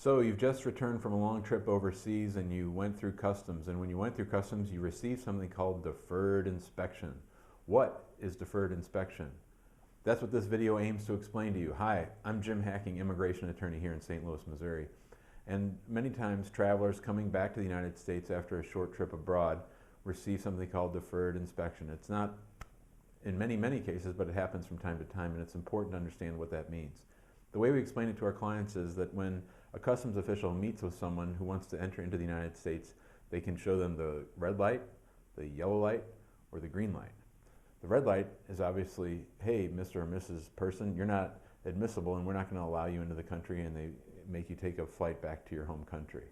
So you've just returned from a long trip overseas and you went through customs. And when you went through customs, you received something called deferred inspection. What is deferred inspection? That's what this video aims to explain to you. Hi, I'm Jim Hacking, immigration attorney here in St. Louis, Missouri. And many times travelers coming back to the United States after a short trip abroad receive something called deferred inspection. It's not in many cases, but it happens from time to time, and it's important to understand what that means. The way we explain it to our clients is that when a customs official meets with someone who wants to enter into the United States, they can show them the red light, the yellow light, or the green light. The red light is obviously, hey, Mr. or Mrs. Person, you're not admissible and we're not going to allow you into the country, and they make you take a flight back to your home country.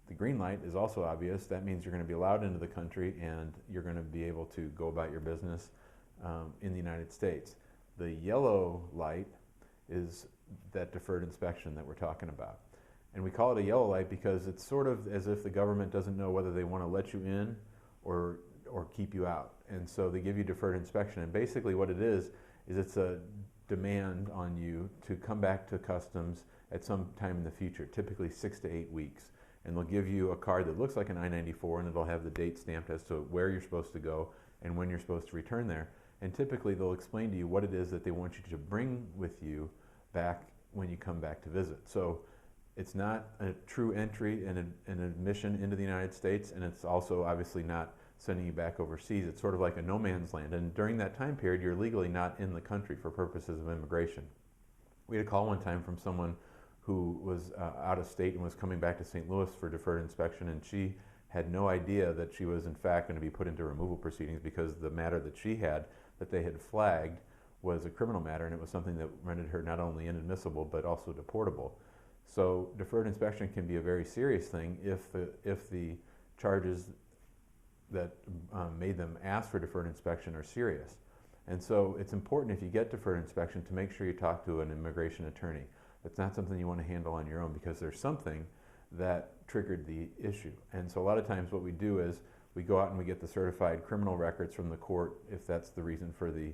The green light is also obvious. That means you're going to be allowed into the country and you're going to be able to go about your business in the United States. The yellow light is that deferred inspection that we're talking about. And we call it a yellow light because it's sort of as if the government doesn't know whether they want to let you in or keep you out. And so they give you deferred inspection. And basically what it is it's a demand on you to come back to customs at some time in the future, typically 6 to 8 weeks. And they'll give you a card that looks like an I-94, and it'll have the date stamped as to where you're supposed to go and when you're supposed to return there. And typically they'll explain to you what it is that they want you to bring with you back when you come back to visit. So it's not a true entry and an admission into the United States, and it's also obviously not sending you back overseas. It's sort of like a no man's land, and during that time period you're legally not in the country for purposes of immigration. We had a call one time from someone who was out of state and was coming back to St. Louis for deferred inspection, and she had no idea that she was in fact going to be put into removal proceedings because the matter that she had that they had flagged was a criminal matter, and it was something that rendered her not only inadmissible but also deportable. So deferred inspection can be a very serious thing if the charges that made them ask for deferred inspection are serious. And so it's important, if you get deferred inspection, to make sure you talk to an immigration attorney. It's not something you want to handle on your own because there's something that triggered the issue. And so a lot of times what we do is we go out and we get the certified criminal records from the court if that's the reason for the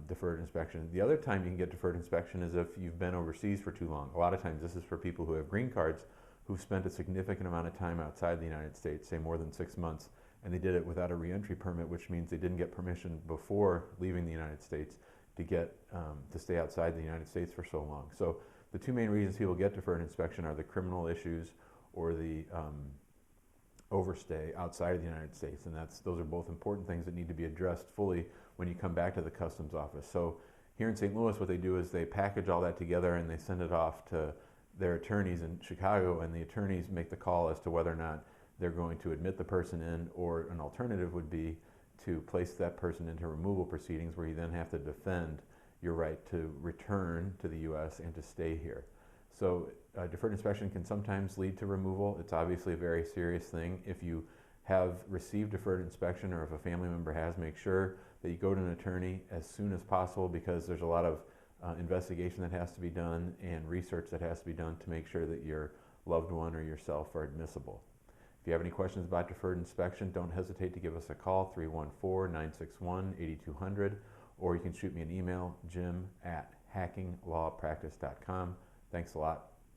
deferred inspection. The other time you can get deferred inspection is if you've been overseas for too long. A lot of times this is for people who have green cards who've spent a significant amount of time outside the United States, say more than 6 months, and they did it without a reentry permit, which means they didn't get permission before leaving the United States to get to stay outside the United States for so long. So the two main reasons people get deferred inspection are the criminal issues or the overstay outside of the United States, and those are both important things that need to be addressed fully when you come back to the customs office. So here in St. Louis, what they do is they package all that together and they send it off to their attorneys in Chicago, and the attorneys make the call as to whether or not they're going to admit the person in, or an alternative would be to place that person into removal proceedings where you then have to defend your right to return to the U.S. and to stay here. So deferred inspection can sometimes lead to removal. It's obviously a very serious thing. If you have received deferred inspection, or if a family member has, make sure that you go to an attorney as soon as possible, because there's a lot of investigation that has to be done and research that has to be done to make sure that your loved one or yourself are admissible. If you have any questions about deferred inspection, don't hesitate to give us a call, 314-961-8200, or you can shoot me an email, jim@hackinglawpractice.com. Thanks a lot.